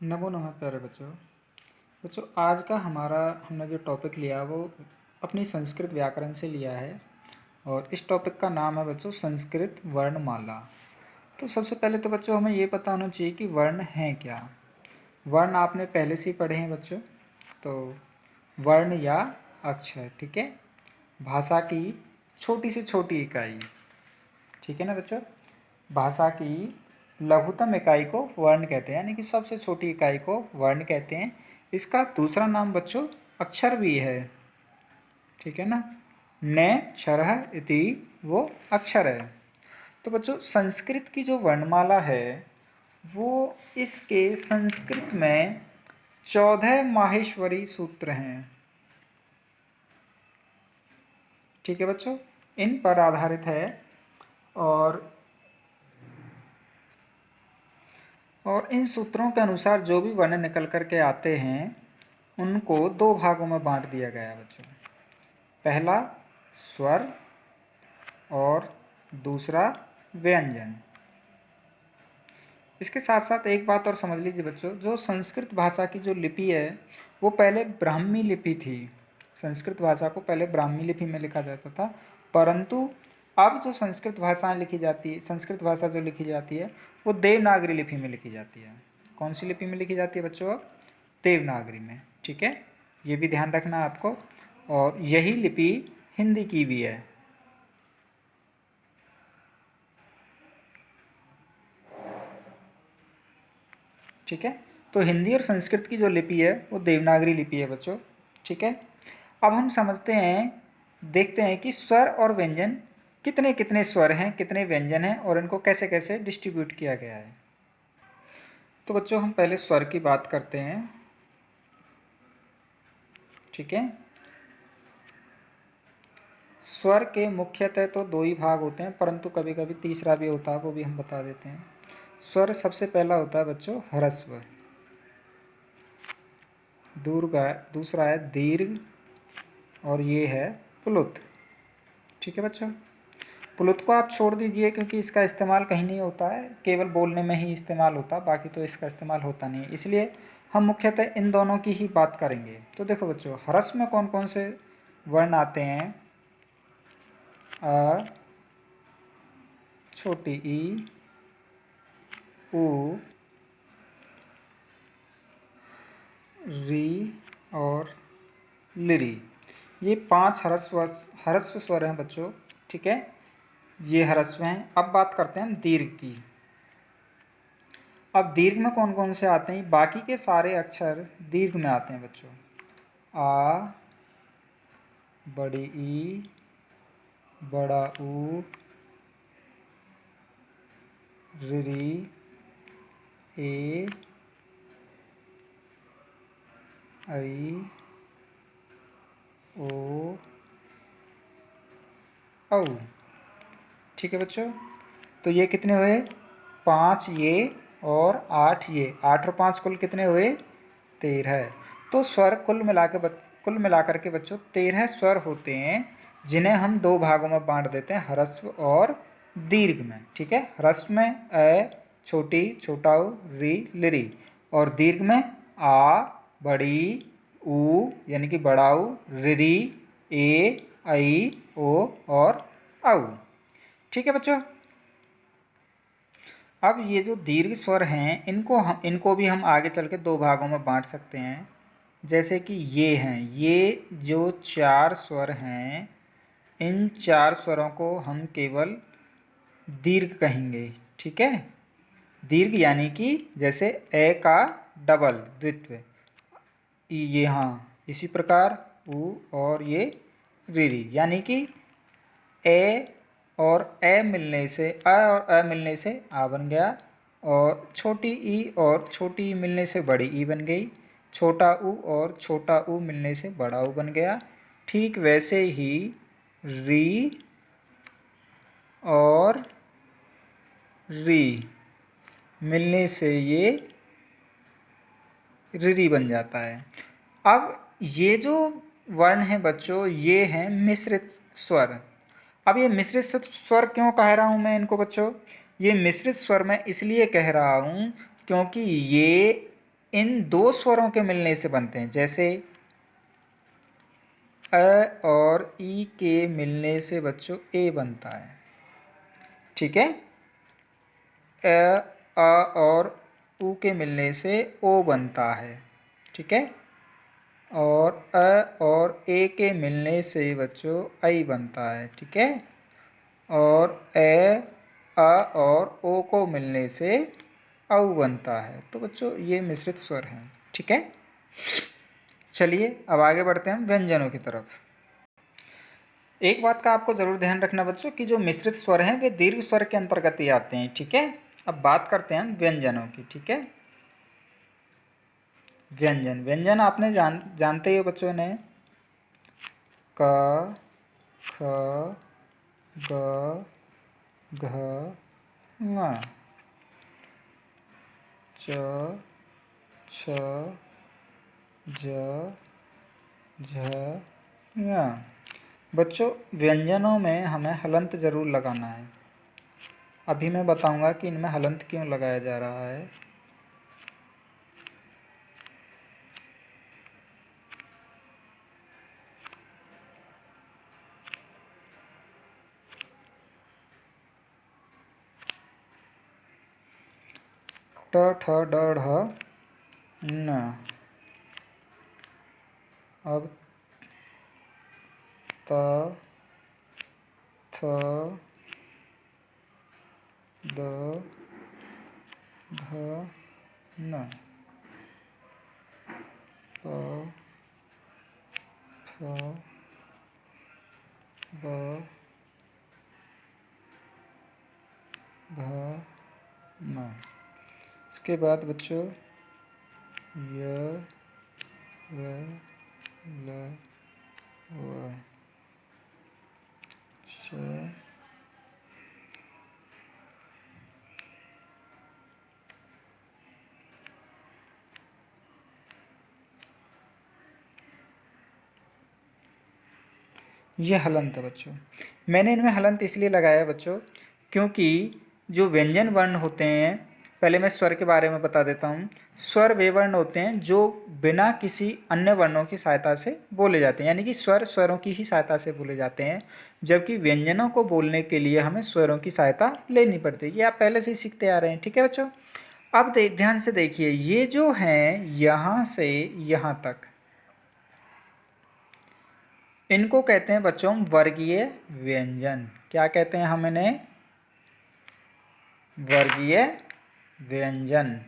नमो नमः प्यारे बच्चों। बच्चों आज का हमारा हमने जो टॉपिक लिया वो अपनी संस्कृत व्याकरण से लिया है और इस टॉपिक का नाम है बच्चों संस्कृत वर्णमाला। तो सबसे पहले तो बच्चों हमें ये पता होना चाहिए कि वर्ण हैं क्या। वर्ण आपने पहले से ही पढ़े हैं बच्चों। तो वर्ण या अक्षर, ठीक है, भाषा की छोटी से छोटी इकाई, ठीक है ना बच्चों। भाषा की लघुतम इकाई को वर्ण कहते हैं, यानी कि सबसे छोटी इकाई को वर्ण कहते हैं। इसका दूसरा नाम बच्चों अक्षर भी है, ठीक है ना। न क्षरः इति वो अक्षर है। तो बच्चों संस्कृत की जो वर्णमाला है वो इसके संस्कृत में 14 माहेश्वरी सूत्र हैं, ठीक है बच्चों, इन पर आधारित है। और इन सूत्रों के अनुसार जो भी वर्ण निकल कर के आते हैं उनको दो भागों में बांट दिया गया है बच्चों। पहला स्वर और दूसरा व्यंजन। इसके साथ साथ एक बात और समझ लीजिए बच्चों, जो संस्कृत भाषा की जो लिपि है वो पहले ब्राह्मी लिपि थी। संस्कृत भाषा को पहले ब्राह्मी लिपि में लिखा जाता था, परंतु अब जो संस्कृत भाषाएं लिखी जाती है, संस्कृत भाषा जो लिखी जाती है वो देवनागरी लिपि में लिखी जाती है। कौन सी लिपि में लिखी जाती है बच्चों? अब देवनागरी में, ठीक है, ये भी ध्यान रखना है आपको। और यही लिपि हिंदी की भी है, ठीक है। तो हिंदी और संस्कृत की जो लिपि है वो देवनागरी लिपि है बच्चों, ठीक है। अब हम समझते हैं, देखते हैं कि स्वर और व्यंजन कितने कितने स्वर हैं, कितने व्यंजन हैं और इनको कैसे कैसे डिस्ट्रीब्यूट किया गया है। तो बच्चों हम पहले स्वर की बात करते हैं, ठीक है। स्वर के मुख्यतः तो दो ही भाग होते हैं, परंतु कभी कभी तीसरा भी होता है, वो भी हम बता देते हैं। स्वर सबसे पहला होता है बच्चों ह्रस्व, दूसरा है दीर्घ और ये है प्लुत, ठीक है बच्चों। प्लुत को आप छोड़ दीजिए क्योंकि इसका इस्तेमाल कहीं नहीं होता है, केवल बोलने में ही इस्तेमाल होता है, बाकी तो इसका इस्तेमाल होता नहीं है, इसलिए हम मुख्यतः इन दोनों की ही बात करेंगे। तो देखो बच्चों ह्रस्व में कौन कौन से वर्ण आते हैं? अ, छोटी ई, उ, री और लिरी। ये 5 ह्रस्व स्वर हैं बच्चों, ठीक है, ये ह्रस्व हैं। अब बात करते हैं हम दीर्घ की। अब दीर्घ में कौन कौन से आते हैं? बाकी के सारे अक्षर दीर्घ में आते हैं बच्चों। आ, बड़ी ई, बड़ा ऊ, री, ए, आई, ओ, औ, ठीक है बच्चों। तो ये कितने हुए? 5 ये और 8 ये, 8 और 5 कुल कितने हुए? 13। तो स्वर कुल मिलाकर के बच्चों 13 स्वर होते हैं, जिन्हें हम दो भागों में बांट देते हैं, ह्रस्व और दीर्घ में, ठीक है। ह्रस्व में अ, छोटी, छोटा उ, री, लिरी, और दीर्घ में आ, बड़ी, ऊ यानी कि बड़ा ऊ, रिरी, ए, आई, ओ और औ, ठीक है बच्चों। अब ये जो दीर्घ स्वर हैं इनको भी हम आगे चल के दो भागों में बांट सकते हैं। जैसे कि ये हैं, ये जो 4 स्वर हैं, इन 4 स्वरों को हम केवल दीर्घ कहेंगे, ठीक है। दीर्घ यानी कि जैसे ए का डबल द्वित्व, ये, हाँ, इसी प्रकार उ और ये री, यानी कि ए और ए मिलने से अ और अ मिलने से आ बन गया, और छोटी ई और छोटी ई मिलने से बड़ी ई बन गई, छोटा उ और छोटा उ मिलने से बड़ा उ बन गया। ठीक वैसे ही री और री मिलने से ये री बन जाता है। अब ये जो वर्ण हैं बच्चों ये हैं मिश्रित स्वर। अब ये मिश्रित स्वर क्यों कह रहा हूँ मैं इनको बच्चों? ये मिश्रित स्वर मैं इसलिए कह रहा हूँ क्योंकि ये इन दो स्वरों के मिलने से बनते हैं। जैसे अ और ई के मिलने से बच्चों ए बनता है, ठीक है। अ और उ के मिलने से ओ बनता है, ठीक है। और अ और ए के मिलने से बच्चों ऐ बनता है, ठीक है। और अ और ओ को मिलने से औ बनता है। तो बच्चों ये मिश्रित स्वर हैं, ठीक है। चलिए अब आगे बढ़ते हैं व्यंजनों की तरफ। एक बात का आपको ज़रूर ध्यान रखना बच्चों कि जो मिश्रित स्वर हैं वे दीर्घ स्वर के अंतर्गत ही आते हैं, ठीक है। अब बात करते हैं व्यंजनों की, ठीक है। व्यंजन आपने जानते ही हो बच्चों इन्हें। क, ख, ग, घ, ङ, च, छ, ज, झ, ञ। बच्चों व्यंजनों में हमें हलंत ज़रूर लगाना है। अभी मैं बताऊंगा कि इनमें हलंत क्यों लगाया जा रहा है। ट, ठ, ड, ढ, न। अब त, थ, द, ध, न। प, फ, ब, भ, म। इसके बाद बच्चों य, व, ल, व, श, ये हलंत है बच्चों। मैंने इनमें हलंत इसलिए लगाया है बच्चों क्योंकि जो व्यंजन वर्ण होते हैं, पहले मैं स्वर के बारे में बता देता हूँ। स्वर वे वर्ण होते हैं जो बिना किसी अन्य वर्णों की सहायता से बोले जाते हैं, यानी कि स्वर स्वरों की ही सहायता से बोले जाते हैं, जबकि व्यंजनों को बोलने के लिए हमें स्वरों की सहायता लेनी पड़ती है। ये आप पहले से ही सीखते आ रहे हैं, ठीक है बच्चों। अब ध्यान से देखिए, ये जो हैं यहाँ से यहाँ तक, इनको कहते हैं बच्चों वर्गीय व्यंजन। क्या कहते हैं हम इन्हें? वर्गीय व्यंजन,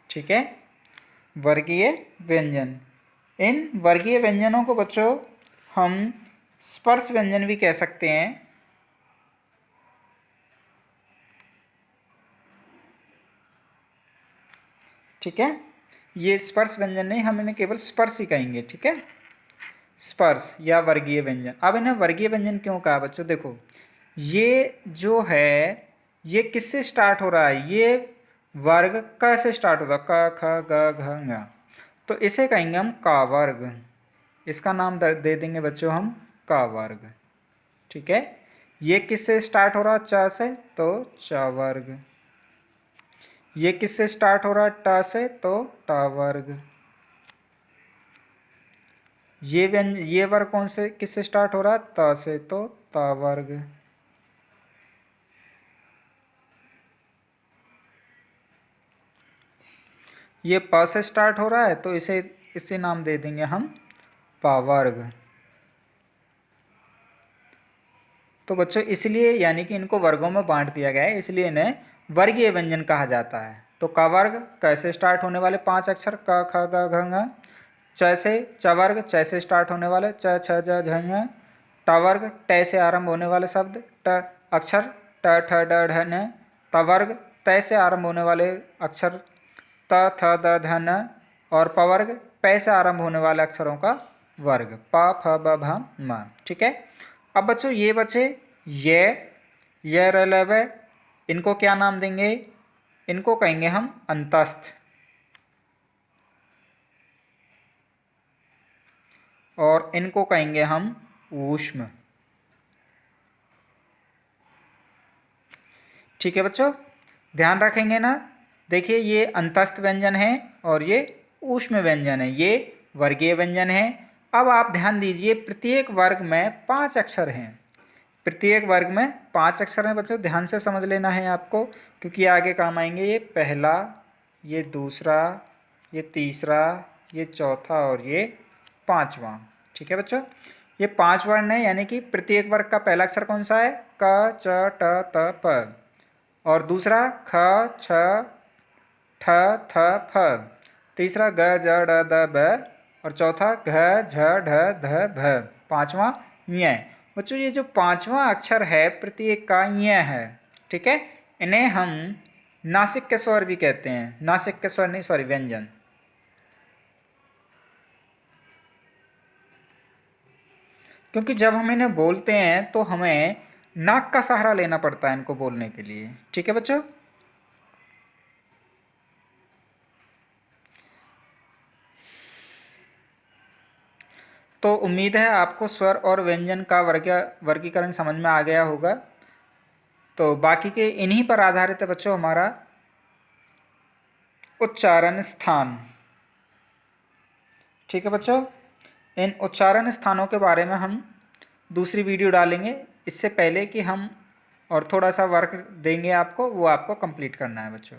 ठीक है। वर्गीय व्यंजन, इन वर्गीय व्यंजनों को बच्चों हम स्पर्श व्यंजन भी कह सकते हैं, ठीक है। ये स्पर्श व्यंजन नहीं, हम इन्हें केवल स्पर्श ही कहेंगे, ठीक है। स्पर्श या वर्गीय व्यंजन। अब इन्हें वर्गीय व्यंजन क्यों कहा बच्चों? देखो ये जो है ये किससे स्टार्ट हो रहा है? ये वर्ग क से स्टार्ट होगा, क ख ग घ ङ, तो इसे कहेंगे हम का वर्ग। इसका नाम दे देंगे बच्चों हम का वर्ग, ठीक है। ये किससे स्टार्ट हो रहा है? च से, तो च वर्ग। ये किससे स्टार्ट हो रहा है? ट से, तो ट वर्ग। ये वर्ग कौन से किससे स्टार्ट हो रहा है? त से, तो त वर्ग। ये प से स्टार्ट हो रहा है तो इसे नाम दे देंगे हम प वर्ग। तो बच्चों इसलिए यानी कि इनको वर्गों में बांट दिया गया है, इसलिए इन्हें वर्गीय व्यंजन कहा जाता है। तो क वर्ग क से स्टार्ट होने वाले 5 अक्षर क ख ग घ ङ। च से च वर्ग च से स्टार्ट होने वाले च छ ज झ ञ। ट वर्ग ट से आरंभ होने वाले शब्द ट अक्षर ट ठ ड ढ न। त वर्ग त से आरंभ होने वाले अक्षर त थ द ध न। और प वर्ग प से आरंभ होने वाले अक्षरों का वर्ग प फ ब भ म, ठीक है। अब बच्चों ये बचे ये र ल व, इनको क्या नाम देंगे? इनको कहेंगे हम अंतस्थ, और इनको कहेंगे हम ऊष्म। ठीक है बच्चों, ध्यान रखेंगे ना। देखिए ये अंतस्थ व्यंजन है और ये ऊष्म व्यंजन है, ये वर्गीय व्यंजन है। अब आप ध्यान दीजिए, प्रत्येक वर्ग में 5 अक्षर हैं। प्रत्येक वर्ग में 5 अक्षर हैं बच्चों, ध्यान से समझ लेना है आपको, क्योंकि आगे काम आएंगे। ये पहला, ये दूसरा, ये तीसरा, ये चौथा और ये पांचवा। ठीक है बच्चों, ये 5 वर्ण है, यानी कि प्रत्येक वर्ग का पहला अक्षर कौन सा है? क च ट त प। और दूसरा ख छ ठ थ फ। तीसरा ग ज ड द ब। और चौथा घ झ ढ ध भ। पांचवा ञ। बच्चों ये जो पांचवा अक्षर है प्रत्येक का ञ है। ठीक है, इन्हें हम नासिक के स्वर भी कहते हैं। नासिक के स्वर नहीं, सॉरी, व्यंजन। क्योंकि जब हम इन्हें बोलते हैं तो हमें नाक का सहारा लेना पड़ता है इनको बोलने के लिए। ठीक है बच्चों, तो उम्मीद है आपको स्वर और व्यंजन का वर्गीकरण समझ में आ गया होगा। तो बाकी के इन्हीं पर आधारित है बच्चों हमारा उच्चारण स्थान। ठीक है बच्चों, इन उच्चारण स्थानों के बारे में हम दूसरी वीडियो डालेंगे। इससे पहले कि हम और थोड़ा सा वर्क देंगे आपको, वो आपको कंप्लीट करना है बच्चों।